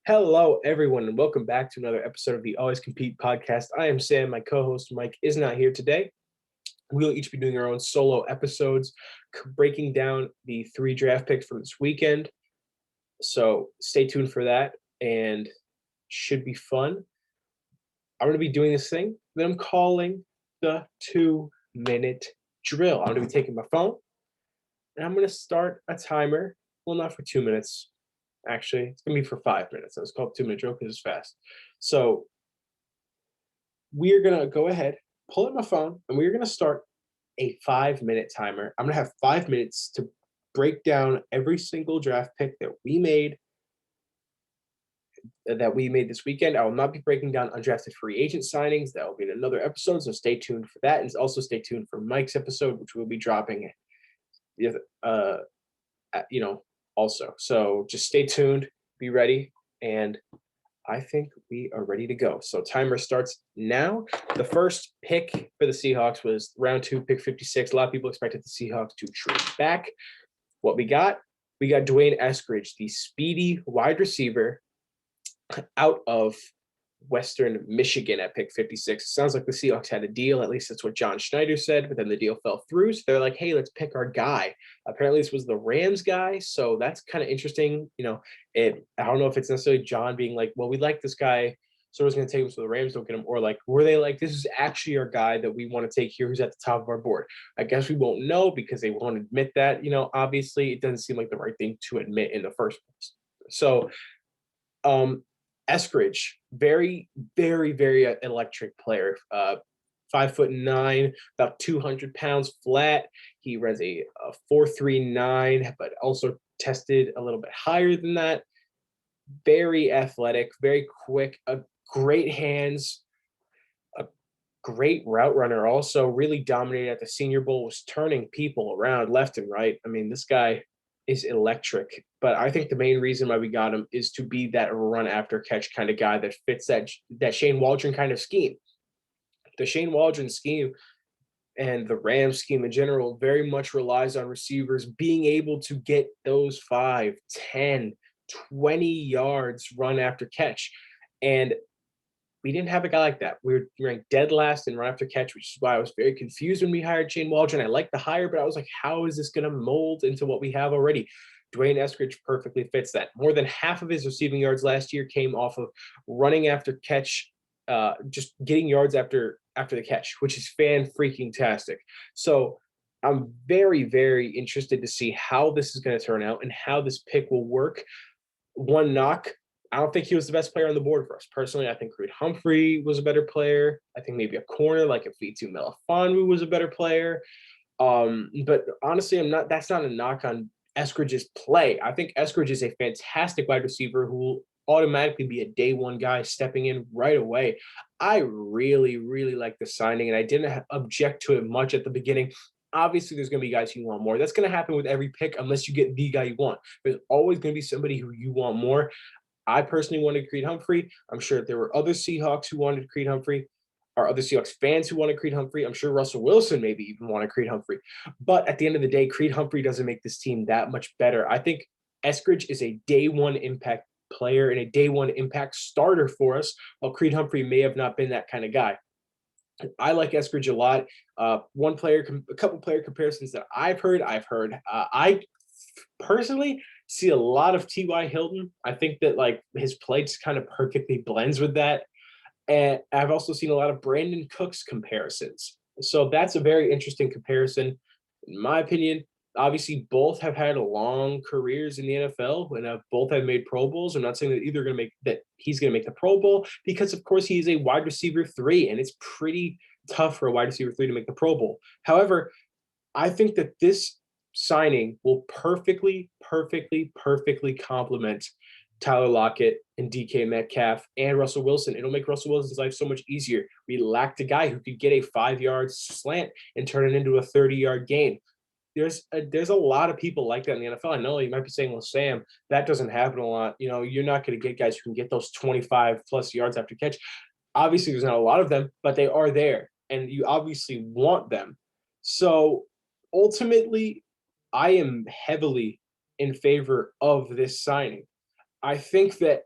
Hello, everyone, and welcome back to another episode of the Always Compete Podcast. I am Sam. My co-host Mike is not here today. We'll each be doing our own solo episodes, breaking down the 3 draft picks from this weekend. So stay tuned for that, and should be fun. I'm going to be doing this thing that I'm calling the 2-minute drill. I'm going to be taking my phone, and I'm going to start a timer. Well, not for 2 minutes. Actually, it's going to be for 5 minutes. It's called 2-minute drill because it's fast. So we're going to go ahead, pull out my phone, and we're going to start a 5-minute timer. I'm going to have 5 minutes to break down every single draft pick that we made this weekend. I will not be breaking down undrafted free agent signings. That will be in another episode, so stay tuned for that. And also stay tuned for Mike's episode, which we'll be dropping also. So just stay tuned, be ready, and I think we are ready to go. So timer starts now. The first pick for the Seahawks was round 2, pick 56. A lot of people expected the Seahawks to trade back. What we got Dwayne Eskridge, the speedy wide receiver out of Western Michigan at pick 56. Sounds like the Seahawks had a deal. At least that's what John Schneider said, but then the deal fell through. So they're like, hey, let's pick our guy. Apparently this was the Rams guy. So that's kind of interesting. I don't know if it's necessarily John being like, well, we like this guy, so we're going to take him so the Rams don't get him. Or like, were they like, this is actually our guy that we want to take here who's at the top of our board? I guess we won't know because they won't admit that. Obviously it doesn't seem like the right thing to admit in the first place. So, Eskridge, very, very, very electric player. 5'9", about 200 pounds flat. He runs a 4.39, but also tested a little bit higher than that. Very athletic, very quick, great hands, a great route runner. Also, really dominated at the Senior Bowl. Was turning people around left and right. I mean, this guy is electric, but I think the main reason why we got him is to be that run after catch kind of guy that fits that Shane Waldron kind of scheme. The Shane Waldron scheme and the Rams scheme in general very much relies on receivers being able to get those 5, 10, 20 yards run after catch. And we didn't have a guy like that. We were ranked dead last in run after catch, which is why I was very confused when we hired Shane Waldron. I liked the hire, but I was like, how is this going to mold into what we have already? Dwayne Eskridge perfectly fits that. More than half of his receiving yards last year came off of running after catch, just getting yards after the catch, which is fan-freaking-tastic. So I'm very, very interested to see how this is going to turn out and how this pick will work. One knock, I don't think he was the best player on the board for us. Personally, I think Creed Humphrey was a better player. I think maybe a corner like Afitu Melifonwu was a better player. But honestly, that's not a knock on Eskridge's play. I think Eskridge is a fantastic wide receiver who will automatically be a day one guy stepping in right away. I really, really like the signing, and I didn't object to it much at the beginning. Obviously, there's going to be guys who you want more. That's going to happen with every pick unless you get the guy you want. There's always going to be somebody who you want more. I personally wanted Creed Humphrey. I'm sure there were other Seahawks who wanted Creed Humphrey, or other Seahawks fans who wanted Creed Humphrey. I'm sure Russell Wilson maybe even wanted Creed Humphrey. But at the end of the day, Creed Humphrey doesn't make this team that much better. I think Eskridge is a day one impact player and a day one impact starter for us, while Creed Humphrey may have not been that kind of guy. I like Eskridge a lot. A couple player comparisons that I've heard. I personally see a lot of T.Y. Hilton. I think that like his play just kind of perfectly blends with that. And I've also seen a lot of Brandon Cooks comparisons. So that's a very interesting comparison. In my opinion, obviously both have had long careers in the NFL and both have made Pro Bowls. I'm not saying that he's going to make the Pro Bowl because of course he is a wide receiver 3 and it's pretty tough for a wide receiver 3 to make the Pro Bowl. However, I think that this signing will perfectly complement Tyler Lockett and DK Metcalf and Russell Wilson. It'll make Russell Wilson's life so much easier. We lacked a guy who could get a 5-yard slant and turn it into a 30-yard gain. There's a lot of people like that in the NFL. I know you might be saying, well, Sam, that doesn't happen a lot. You're not going to get guys who can get those 25-plus yards after catch. Obviously, there's not a lot of them, but they are there, and you obviously want them. So ultimately, I am heavily in favor of this signing. I think that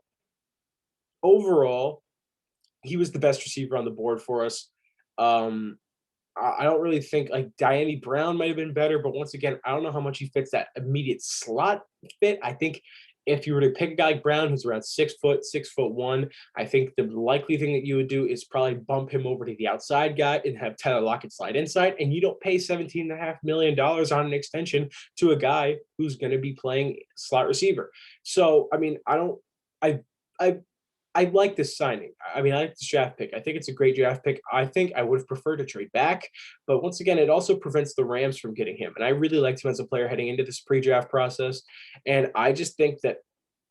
overall, he was the best receiver on the board for us. I don't really think like Diami Brown might have been better, but once again, I don't know how much he fits that immediate slot fit. I think if you were to pick a guy like Brown who's around 6 foot, 6'1", I think the likely thing that you would do is probably bump him over to the outside guy and have Tyler Lockett slide inside. And you don't pay $17.5 million on an extension to a guy who's going to be playing slot receiver. So, I mean, I, I I like this signing. I mean, I like this draft pick. I think it's a great draft pick. I think I would have preferred to trade back, but once again, it also prevents the Rams from getting him. And I really liked him as a player heading into this pre-draft process. And I just think that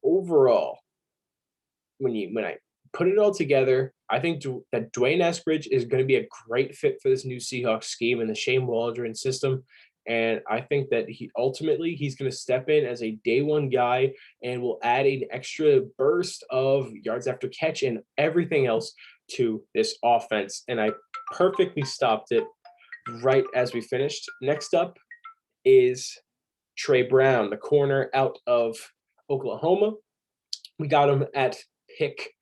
overall, when I put it all together, I think that Dwayne Eskridge is going to be a great fit for this new Seahawks scheme and the Shane Waldron system. And I think that he's going to step in as a day one guy and will add an extra burst of yards after catch and everything else to this offense. And I perfectly stopped it right as we finished. Next up is Trey Brown, the corner out of Oklahoma. We got him at pick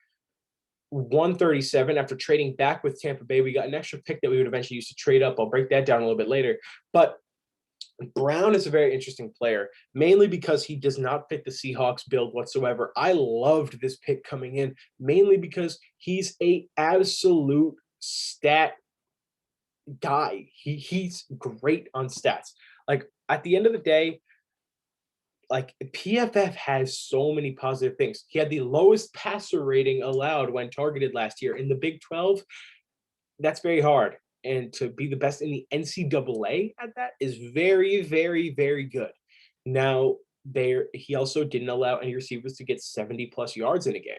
137 after trading back with Tampa Bay. We got an extra pick that we would eventually use to trade up. I'll break that down a little bit later. But Brown is a very interesting player, mainly because he does not fit the Seahawks build whatsoever. I loved this pick coming in, mainly because he's a absolute stat guy. He's great on stats. Like at the end of the day, like PFF has so many positive things. He had the lowest passer rating allowed when targeted last year in the Big 12. That's very hard. And to be the best in the NCAA at that is very, very, very good. Now, he also didn't allow any receivers to get 70-plus yards in a game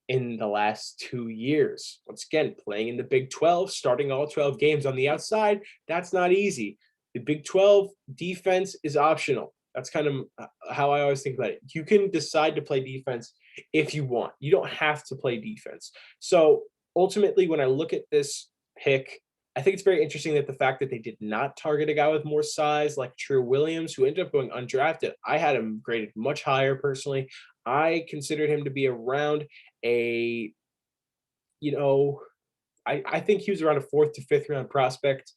in the last 2 years. Once again, playing in the Big 12, starting all 12 games on the outside, that's not easy. The Big 12 defense is optional. That's kind of how I always think about it. You can decide to play defense if you want. You don't have to play defense. So ultimately, when I look at this pick, I think it's very interesting that the fact that they did not target a guy with more size like True Williams, who ended up going undrafted. I had him graded much higher personally. I considered him to be around a, I think he was around a 4th to 5th round prospect.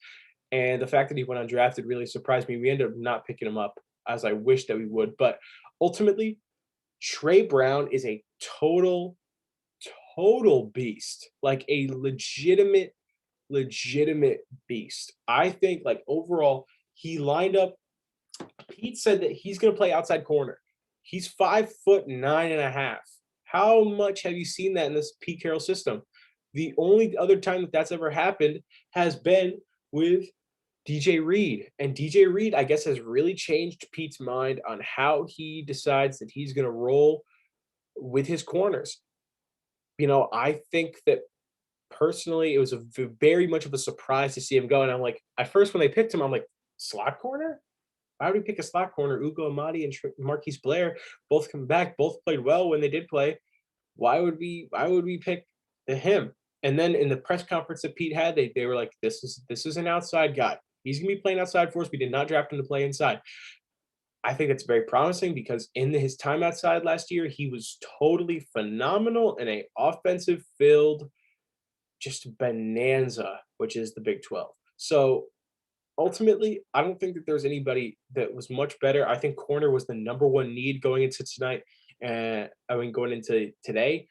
And the fact that he went undrafted really surprised me. We ended up not picking him up as I wish that we would. But ultimately, Trey Brown is a total beast, like a legitimate beast. I think like overall, he lined up. Pete said that he's going to play outside corner. He's 5'9.5". How much have you seen that in this Pete Carroll system? The only other time that that's ever happened has been with DJ Reed. And DJ Reed, I guess, has really changed Pete's mind on how he decides that he's going to roll with his corners. I think that personally, it was very much of a surprise to see him go. And I'm like, at first when they picked him, I'm like, slot corner? Why would we pick a slot corner? Ugo Amadi and Marquise Blair both come back, both played well when they did play. Why would we pick him? And then in the press conference that Pete had, they were like, this is an outside guy. He's gonna be playing outside for us. We did not draft him to play inside. I think that's very promising because in his time outside last year, he was totally phenomenal in a offensive filled just bonanza, which is the Big 12. So ultimately, I don't think that there's anybody that was much better. I think corner was the number one need going into tonight. And going into today.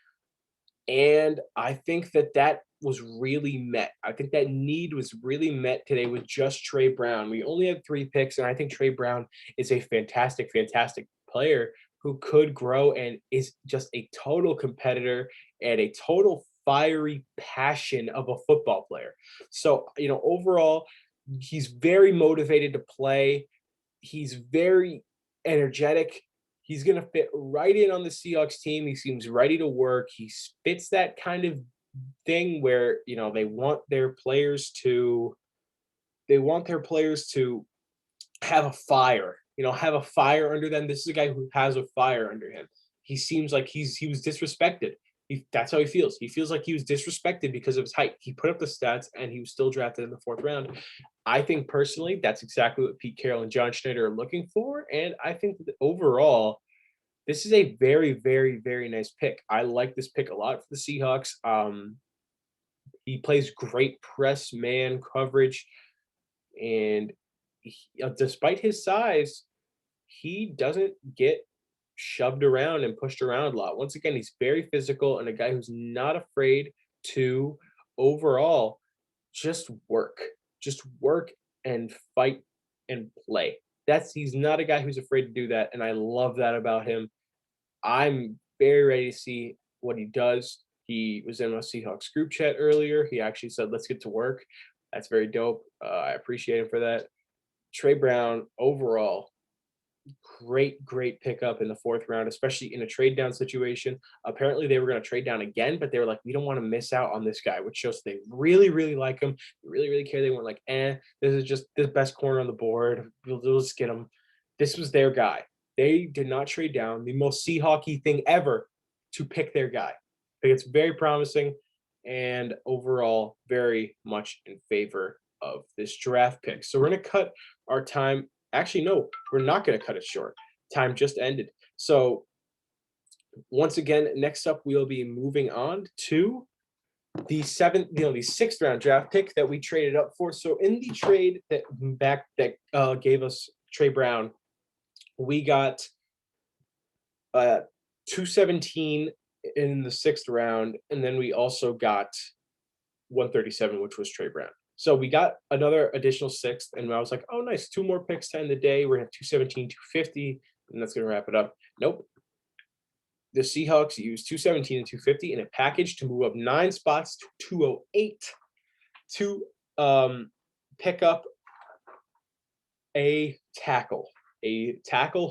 And I think that was really met. I think that need was really met today with just Trey Brown. We only had 3 picks, and I think Trey Brown is a fantastic, fantastic player who could grow and is just a total competitor and a total fiery passion of a football player. So, overall, he's very motivated to play. He's very energetic. He's going to fit right in on the Seahawks team. He seems ready to work. He fits that kind of thing where, they want their players to have a fire, have a fire under them. This is a guy who has a fire under him. He seems like he was disrespected. That's how he feels. He feels like he was disrespected because of his height. He put up the stats and he was still drafted in the 4th round. I think personally, that's exactly what Pete Carroll and John Schneider are looking for. And I think that overall, this is a very, very, very nice pick. I like this pick a lot for the Seahawks. He plays great press man coverage, and despite his size, he doesn't get shoved around and pushed around a lot. Once again, he's very physical and a guy who's not afraid to overall just work and fight and play. He's not a guy who's afraid to do that, and I love that about him. I'm very ready to see what he does. He was in a Seahawks group chat earlier. He actually said, "Let's get to work." That's very dope. I appreciate him for that. Trey Brown, overall, great pickup in the fourth round, especially in a trade down situation. Apparently, they were going to trade down again, but they were like, "We don't want to miss out on this guy," which shows they really, really like him. They really, really care. They weren't like, this is just the best corner on the board. We'll just get him." This was their guy. They did not trade down. The most Seahawky thing ever to pick their guy. I think it's very promising and overall very much in favor of this draft pick. So we're going to cut our time. Actually, no, we're not going to cut it short. Time just ended. So once again, next up, we'll be moving on to the sixth round draft pick that we traded up for. So in the trade that gave us Trey Brown, we got 217 in the sixth round, and then we also got 137, which was Trey Brown. So we got another additional sixth, and I was like, oh, nice, two more picks to end the day. We're going to have 217, 250, and that's going to wrap it up. Nope. The Seahawks used 217 and 250 in a package to move up 9 spots to 208 to pick up a tackle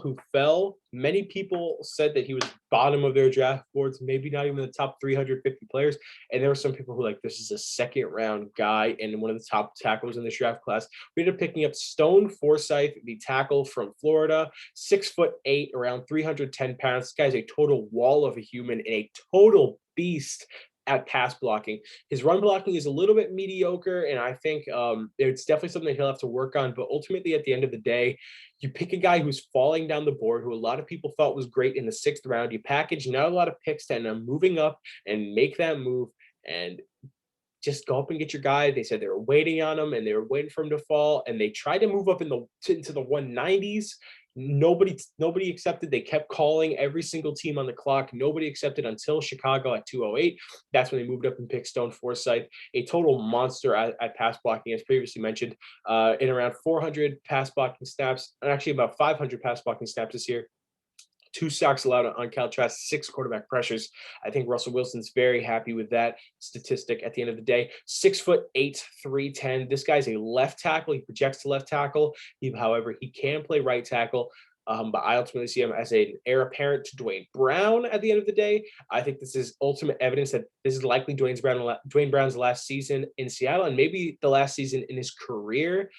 who fell. Many people said that he was bottom of their draft boards, maybe not even the top 350 players. And there were some people who were like, this is a second round guy and one of the top tackles in this draft class. We ended up picking up Stone Forsythe, the tackle from Florida, 6'8", around 310 pounds. This guy's a total wall of a human and a total beast at pass blocking. His run blocking is a little bit mediocre, and I think it's definitely something he'll have to work on. But ultimately, at the end of the day, you pick a guy who's falling down the board, who a lot of people thought was great in the sixth round. You package not a lot of picks to end up moving up and make that move and just go up and get your guy. They said they were waiting on him and they were waiting for him to fall, and they tried to move up into the 190s. Nobody accepted. They kept calling every single team on the clock. Nobody accepted until Chicago at 208. That's when they moved up and picked Stone Forsythe, a total monster at pass blocking, as previously mentioned, in around 400 pass blocking snaps, and actually about 500 pass blocking snaps this year. 2 sacks allowed on Caltrask, 6 quarterback pressures. I think Russell Wilson's very happy with that statistic at the end of the day. 6'8", 310. This guy's a left tackle. He projects to left tackle. However, he can play right tackle. But I ultimately see him as an heir apparent to Dwayne Brown at the end of the day. I think this is ultimate evidence that this is likely Dwayne Brown's last season in Seattle and maybe the last season in his career.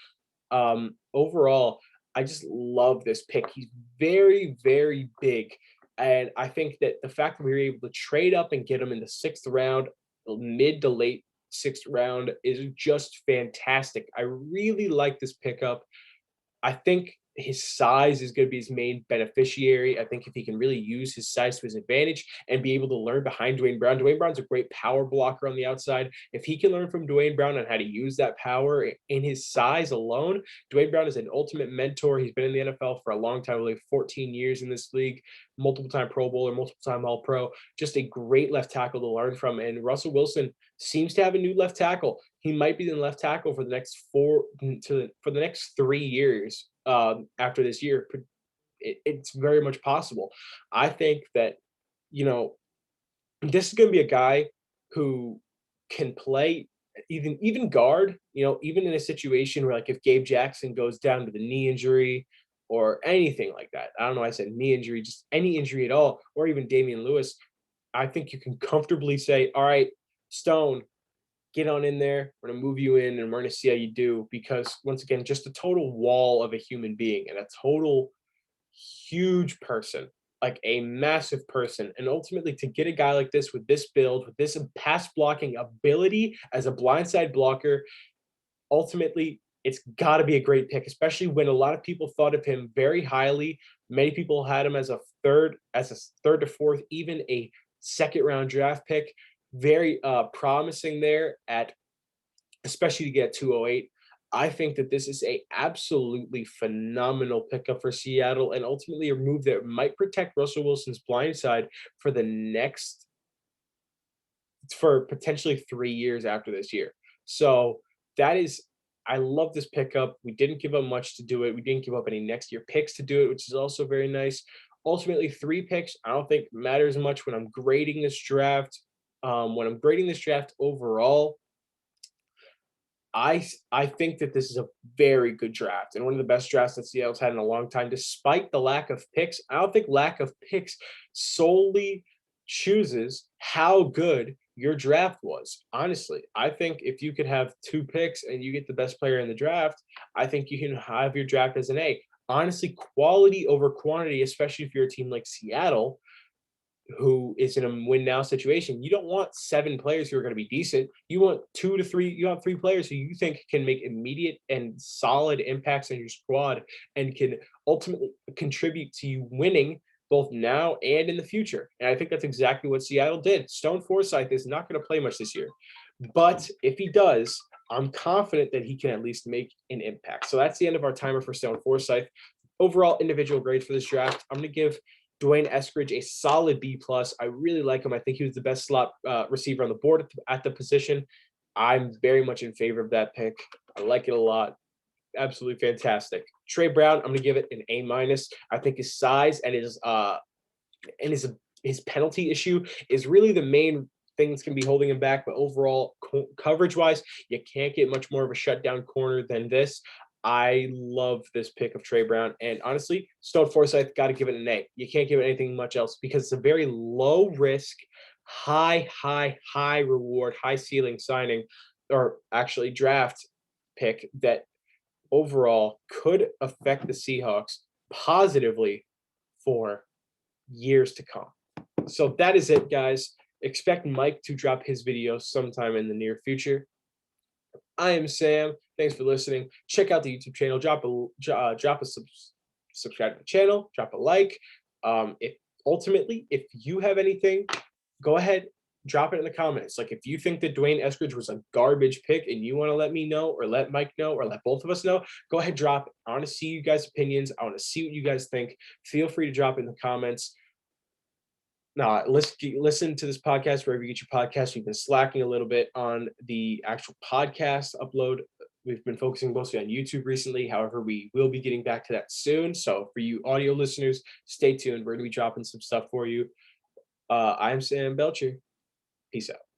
Overall, I just love this pick. He's very, very big. And I think that the fact that we were able to trade up and get him in the sixth round, mid to late sixth round, is just fantastic. I really like this pickup. I think his size is going to be his main beneficiary. I think if he can really use his size to his advantage and be able to learn behind Dwayne Brown's a great power blocker on the outside. If he can learn from Dwayne Brown on how to use that power in his size alone, Dwayne Brown is an ultimate mentor. He's been in the NFL for a long time, like 14 years in this league, multiple time Pro Bowler, multiple time All Pro, just a great left tackle to learn from. And Russell Wilson seems to have a new left tackle. He might be the left tackle for the next 3 years. After this year, it's very much possible. I think that, this is going to be a guy who can play even guard, even in a situation where, like, if Gabe Jackson goes down with a knee injury or anything like that. I don't know. I said knee injury, just any injury at all, or even Damian Lewis. I think you can comfortably say, all right, Stone, get on in there. We're going to move you in and we're going to see how you do, because once again, just a total wall of a human being and a total huge person, like a massive person. And ultimately, to get a guy like this with this build, with this pass blocking ability as a blindside blocker, ultimately, it's got to be a great pick, especially when a lot of people thought of him very highly. Many people had him as a third to fourth, even a second round draft pick. Very promising there at, especially to get 208. I think that this is a absolutely phenomenal pickup for Seattle, and ultimately a move that might protect Russell Wilson's blind side for potentially 3 years after this year. So that is, I love this pickup. We didn't give up much to do it. We didn't give up any next year picks to do it, which is also very nice. Ultimately, 3 picks, I don't think matters much when I'm grading this draft. When I'm grading this draft overall, I think that this is a very good draft and one of the best drafts that Seattle's had in a long time, despite the lack of picks. I don't think lack of picks solely chooses how good your draft was. Honestly, I think if you could have 2 picks and you get the best player in the draft, I think you can have your draft as an A. Honestly, quality over quantity, especially if you're a team like Seattle, who is in a win now situation. You don't want 7 players who are going to be decent. You want 2 to 3, you want 3 players who you think can make immediate and solid impacts on your squad and can ultimately contribute to you winning both now and in the future. And I think that's exactly what Seattle did. Stone Forsythe is not going to play much this year, but if he does, I'm confident that he can at least make an impact. So that's the end of our timer for Stone Forsythe. Overall individual grade for this draft, I'm going to give Dwayne Eskridge a solid B+. I really like him. I think he was the best slot receiver on the board at the position. I'm very much in favor of that pick. I like it a lot. Absolutely fantastic. Trey Brown, I'm going to give it an A-. I think his size and his penalty issue is really the main thing that's going to be holding him back. But overall, coverage-wise, you can't get much more of a shutdown corner than this. I love this pick of Trey Brown. And honestly, Stone Forsythe, got to give it an A. You can't give it anything much else because it's a very low risk, high reward, high ceiling signing, or actually draft pick that overall could affect the Seahawks positively for years to come. So that is it, guys. Expect Mike to drop his video sometime in the near future. I am Sam. Thanks for listening. Check out the YouTube channel. Drop a subscribe to the channel. Drop a like. If you have anything, go ahead, drop it in the comments. Like if you think that Dwayne Eskridge was a garbage pick and you want to let me know or let Mike know or let both of us know, go ahead, drop it. I want to see you guys' opinions. I want to see what you guys think. Feel free to drop it in the comments. Listen to this podcast wherever you get your podcast. We've been slacking a little bit on the actual podcast upload. We've been focusing mostly on YouTube recently. However, we will be getting back to that soon. So for you audio listeners, stay tuned. We're going to be dropping some stuff for you. I'm Sam Belcher. Peace out.